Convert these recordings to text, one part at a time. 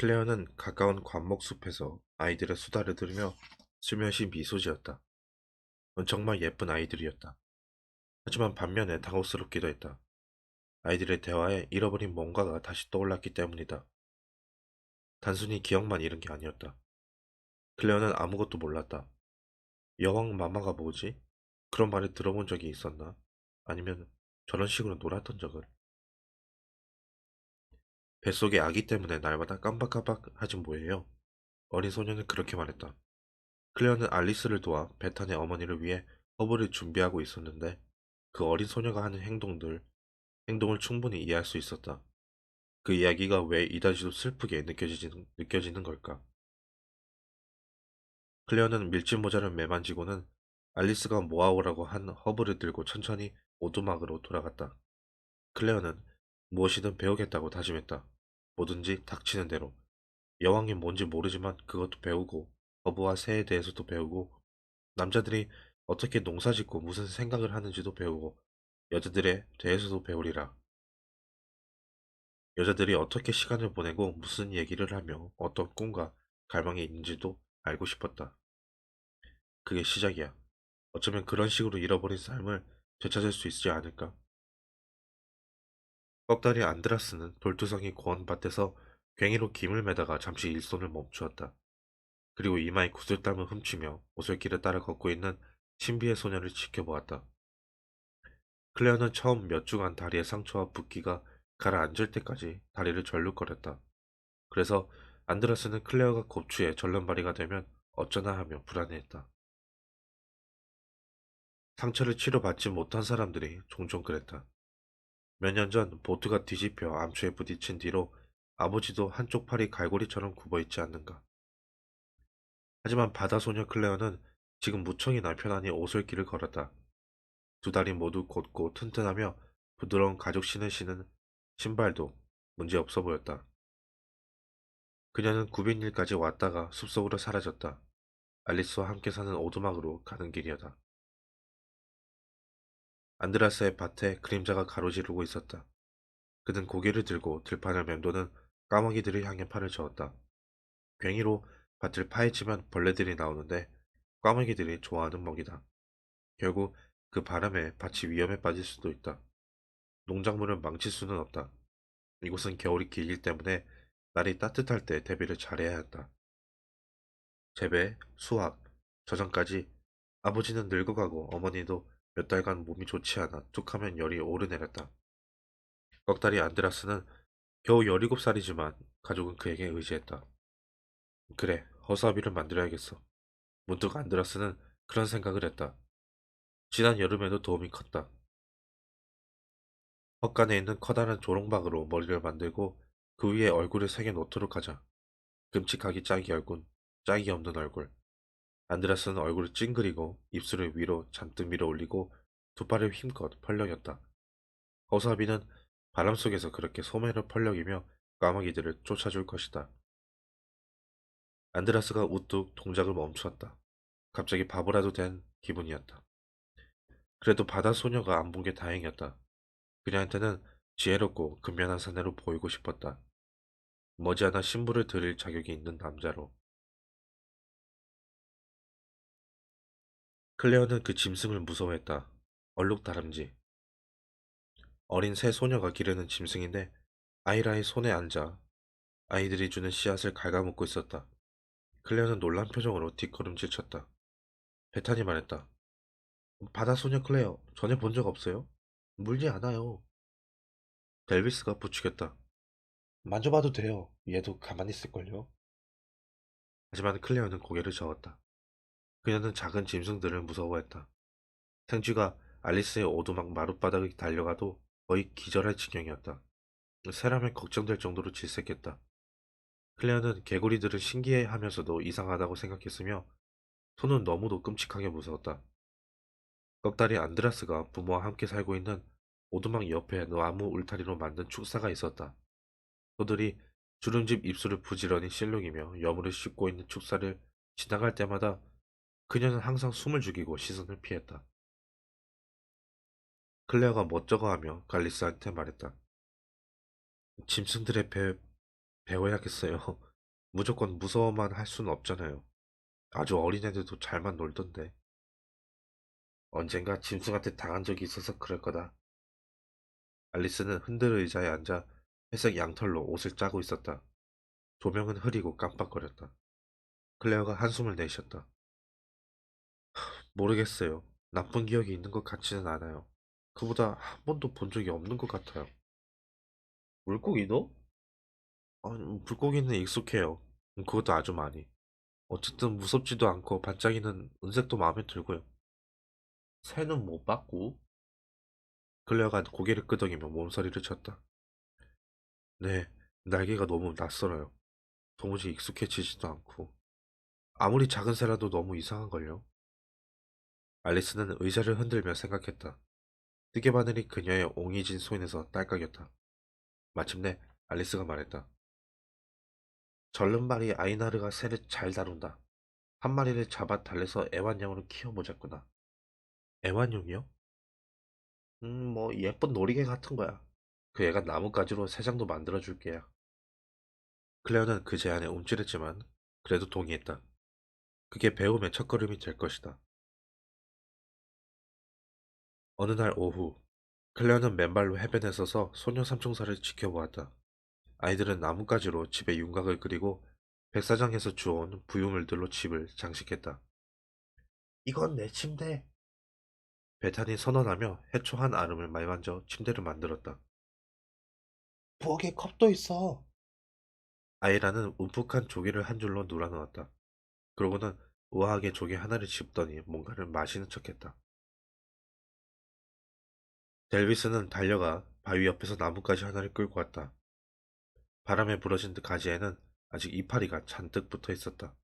클레어는 가까운 관목숲에서 아이들의 수다를 들으며 슬며시 미소 지었다. 정말 예쁜 아이들이었다. 하지만 반면에 당혹스럽기도 했다. 아이들의 대화에 잃어버린 뭔가가 다시 떠올랐기 때문이다. 단순히 기억만 잃은 게 아니었다. 클레어는 아무것도 몰랐다. 여왕 마마가 뭐지? 그런 말을 들어본 적이 있었나? 아니면 저런 식으로 놀았던 적은? 뱃속의 아기 때문에 날마다 깜박깜박 하진 뭐예요? 어린 소녀는 그렇게 말했다. 클레어는 알리스를 도와 베탄의 어머니를 위해 허브를 준비하고 있었는데 그 어린 소녀가 하는 행동을 충분히 이해할 수 있었다. 그 이야기가 왜 이다지도 슬프게 느껴지는 걸까? 클레어는 밀짚 모자를 매만지고는 알리스가 모아오라고 한 허브를 들고 천천히 오두막으로 돌아갔다. 클레어는 무엇이든 배우겠다고 다짐했다. 뭐든지 닥치는 대로. 여왕이 뭔지 모르지만 그것도 배우고 허브와 새에 대해서도 배우고 남자들이 어떻게 농사짓고 무슨 생각을 하는지도 배우고 여자들에 대해서도 배우리라. 여자들이 어떻게 시간을 보내고 무슨 얘기를 하며 어떤 꿈과 갈망이 있는지도 알고 싶었다. 그게 시작이야. 어쩌면 그런 식으로 잃어버린 삶을 되찾을 수 있지 않을까? 꺽다리 안드라스는 돌투성이 고원밭에서 괭이로 김을 매다가 잠시 일손을 멈추었다. 그리고 이마에 구슬땀을 훔치며 오솔길을 따라 걷고 있는 신비의 소녀를 지켜보았다. 클레어는 처음 몇 주간 다리의 상처와 붓기가 가라앉을 때까지 다리를 절룩거렸다. 그래서 안드라스는 클레어가 곱추에 절름발이가 되면 어쩌나 하며 불안해했다. 상처를 치료받지 못한 사람들이 종종 그랬다. 몇 년 전 보트가 뒤집혀 암초에 부딪힌 뒤로 아버지도 한쪽 팔이 갈고리처럼 굽어있지 않는가. 하지만 바다소녀 클레어는 지금 무척이나 편안히 오솔길을 걸었다. 두 다리 모두 곧고 튼튼하며 부드러운 가죽 신을 신은 신발도 문제없어 보였다. 그녀는 900일까지 왔다가 숲속으로 사라졌다. 알리스와 함께 사는 오두막으로 가는 길이었다. 안드라스의 밭에 그림자가 가로지르고 있었다. 그는 고개를 들고 들판을 맴도는 까마귀들을 향해 팔을 저었다. 괭이로 밭을 파헤치면 벌레들이 나오는데 까마귀들이 좋아하는 먹이다. 결국 그 바람에 밭이 위험에 빠질 수도 있다. 농작물을 망칠 수는 없다. 이곳은 겨울이 길기 때문에 날이 따뜻할 때 대비를 잘해야 한다. 재배, 수확, 저장까지 아버지는 늙어가고 어머니도 몇 달간 몸이 좋지 않아 툭하면 열이 오르내렸다. 꺽다리 안드라스는 겨우 17살이지만 가족은 그에게 의지했다. 그래, 허수아비를 만들어야겠어. 문득 안드라스는 그런 생각을 했다. 지난 여름에도 도움이 컸다. 헛간에 있는 커다란 조롱박으로 머리를 만들고 그 위에 얼굴을 새겨 놓도록 하자. 끔찍하기 짝이 없는 얼굴. 안드라스는 얼굴을 찡그리고 입술을 위로 잔뜩 밀어 올리고 두 팔을 힘껏 펄럭였다. 허수아비는 바람 속에서 그렇게 소매를 펄럭이며 까마귀들을 쫓아줄 것이다. 안드라스가 우뚝 동작을 멈추었다. 갑자기 바보라도 된 기분이었다. 그래도 바다 소녀가 안 본 게 다행이었다. 그녀한테는 지혜롭고 근면한 사내로 보이고 싶었다. 머지않아 신부를 드릴 자격이 있는 남자로. 클레어는 그 짐승을 무서워했다. 얼룩다람쥐. 어린 새 소녀가 기르는 짐승인데 아이라의 손에 앉아 아이들이 주는 씨앗을 갉아먹고 있었다. 클레어는 놀란 표정으로 뒷걸음질 쳤다. 베탄이 말했다. 바다소녀 클레어, 전에 본 적 없어요? 물지 않아요. 델비스가 부추겼다. 만져봐도 돼요. 얘도 가만히 있을걸요? 하지만 클레어는 고개를 저었다. 그녀는 작은 짐승들을 무서워했다. 생쥐가 알리스의 오두막 마룻바닥을 달려가도 거의 기절할 지경이었다. 새라면 걱정될 정도로 질색했다. 클레어는 개구리들을 신기해하면서도 이상하다고 생각했으며 손은 너무도 끔찍하게 무서웠다. 꺽다리 안드라스가 부모와 함께 살고 있는 오두막 옆에 나무 울타리로 만든 축사가 있었다. 소들이 주름집 입술을 부지런히 실룩이며 여물을 씹고 있는 축사를 지나갈 때마다 그녀는 항상 숨을 죽이고 시선을 피했다. 클레어가 멋쩍어하며 갈리스한테 말했다. 짐승들의 배워야겠어요. 무조건 무서워만 할 수는 없잖아요. 아주 어린애들도 잘만 놀던데. 언젠가 짐승한테 당한 적이 있어서 그럴 거다. 알리스는 흔들 의자에 앉아 회색 양털로 옷을 짜고 있었다. 조명은 흐리고 깜빡거렸다. 클레어가 한숨을 내쉬었다. 모르겠어요. 나쁜 기억이 있는 것 같지는 않아요. 그보다 한 번도 본 적이 없는 것 같아요. 물고기도? 물고기는 익숙해요. 그것도 아주 많이. 어쨌든 무섭지도 않고 반짝이는 은색도 마음에 들고요. 새는 못 봤고. 클레어가 고개를 끄덕이며 몸서리를 쳤다. 네, 날개가 너무 낯설어요. 도무지 익숙해지지도 않고. 아무리 작은 새라도 너무 이상한걸요. 알리스는 의자를 흔들며 생각했다. 뜨개바늘이 그녀의 옹이진 손에서 딸깍였다. 마침내 알리스가 말했다. 절름발이 아이나르가 새를 잘 다룬다. 한 마리를 잡아 달래서 애완용으로 키워보자꾸나. 애완용이요? 뭐 예쁜 놀이개 같은 거야. 그 애가 나뭇가지로 새 장도 만들어줄게야. 클레어는 그 제안에 움찔했지만 그래도 동의했다. 그게 배움의 첫걸음이 될 것이다. 어느 날 오후 클레어는 맨발로 해변에 서서 소녀 삼총사를 지켜보았다. 아이들은 나뭇가지로 집에 윤곽을 그리고 백사장에서 주워온 부유물들로 집을 장식했다. 이건 내 침대. 베탄이 선언하며 해초 한 아름을 말만져 침대를 만들었다. 부엌에 컵도 있어. 아이라는 움푹한 조개를 한 줄로 눌러놓았다. 그러고는 우아하게 조개 하나를 집더니 뭔가를 마시는 척했다. 델비스는 달려가 바위 옆에서 나뭇가지 하나를 끌고 왔다. 바람에 부러진 가지에는 아직 이파리가 잔뜩 붙어 있었다.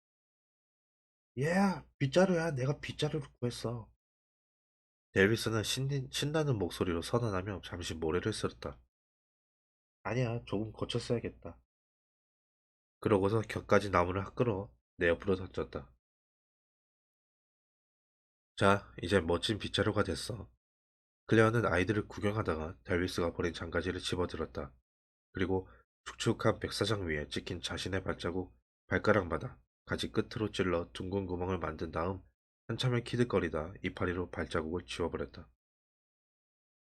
얘야, 빗자루야. 내가 빗자루를 구했어. 델비스는 신나는 목소리로 선언하며 잠시 모래를 쓸었다. 아니야, 조금 고쳤어야겠다. 그러고서 곁가지 나무를 끌어 내 옆으로 던졌다. 자, 이제 멋진 빗자루가 됐어. 클레어는 아이들을 구경하다가 델비스가 버린 장가지를 집어들었다. 그리고 축축한 백사장 위에 찍힌 자신의 발자국 발가락마다 가지 끝으로 찔러 둥근 구멍을 만든 다음 한참을 키득거리다 이파리로 발자국을 지워버렸다.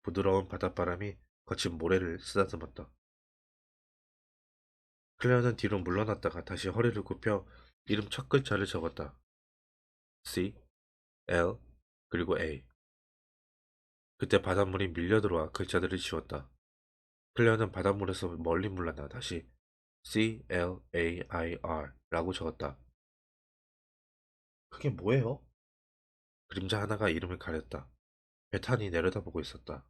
부드러운 바닷바람이 거친 모래를 쓰다듬었다. 클레어는 뒤로 물러났다가 다시 허리를 굽혀 이름 첫 글자를 적었다. C, L, 그리고 A. 그때 바닷물이 밀려들어와 글자들을 지웠다. 클레어는 바닷물에서 멀리 물러나 다시 CLAIR 라고 적었다. 그게 뭐예요? 그림자 하나가 이름을 가렸다. 베탄이 내려다보고 있었다.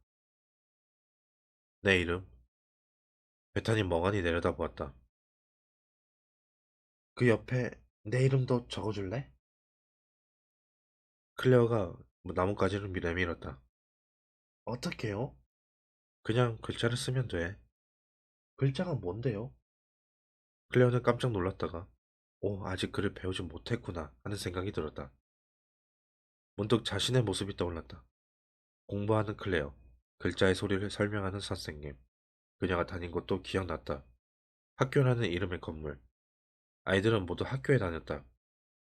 내 이름. 베탄이 멍하니 내려다보았다. 그 옆에 내 이름도 적어줄래? 클레어가 나뭇가지를 내밀었다. 어떻게요? 그냥 글자를 쓰면 돼. 글자가 뭔데요? 클레어는 깜짝 놀랐다가 오, 아직 글을 배우지 못했구나 하는 생각이 들었다. 문득 자신의 모습이 떠올랐다. 공부하는 클레어, 글자의 소리를 설명하는 선생님, 그녀가 다닌 곳도 기억났다. 학교라는 이름의 건물. 아이들은 모두 학교에 다녔다.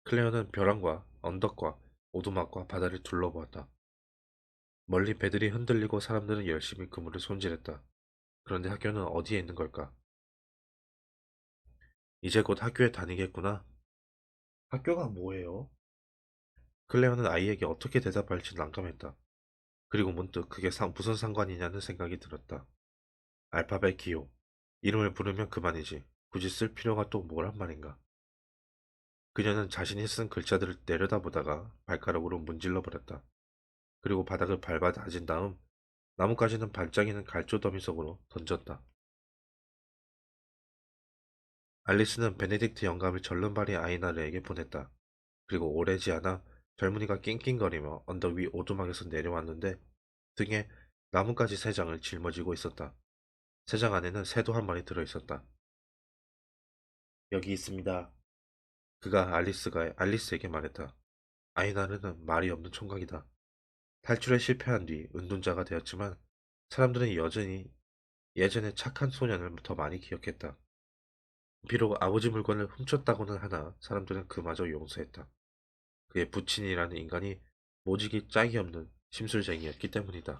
클레어는 벼랑과 언덕과 오두막과 바다를 둘러보았다. 멀리 배들이 흔들리고 사람들은 열심히 그물을 손질했다. 그런데 학교는 어디에 있는 걸까? 이제 곧 학교에 다니겠구나. 학교가 뭐예요? 클레어는 아이에게 어떻게 대답할지 난감했다. 그리고 문득 그게 무슨 상관이냐는 생각이 들었다. 알파벳 기호. 이름을 부르면 그만이지. 굳이 쓸 필요가 또 뭐란 말인가. 그녀는 자신이 쓴 글자들을 내려다보다가 발가락으로 문질러 버렸다. 그리고 바닥을 밟아 다진 다음 나뭇가지는 반짝이는 갈조더미 속으로 던졌다. 알리스는 베네딕트 영감을 절름발이 아이나르에게 보냈다. 그리고 오래지 않아 젊은이가 낑낑거리며 언덕 위 오두막에서 내려왔는데 등에 나뭇가지 세 장을 짊어지고 있었다. 세 장 안에는 새도 한 마리 들어있었다. 여기 있습니다. 그가 알리스에게 말했다. 아이나르는 말이 없는 총각이다. 탈출에 실패한 뒤 은둔자가 되었지만 사람들은 여전히 예전의 착한 소년을 더 많이 기억했다. 비록 아버지 물건을 훔쳤다고는 하나 사람들은 그마저 용서했다. 그의 부친이라는 인간이 모직이 짝이 없는 심술쟁이였기 때문이다.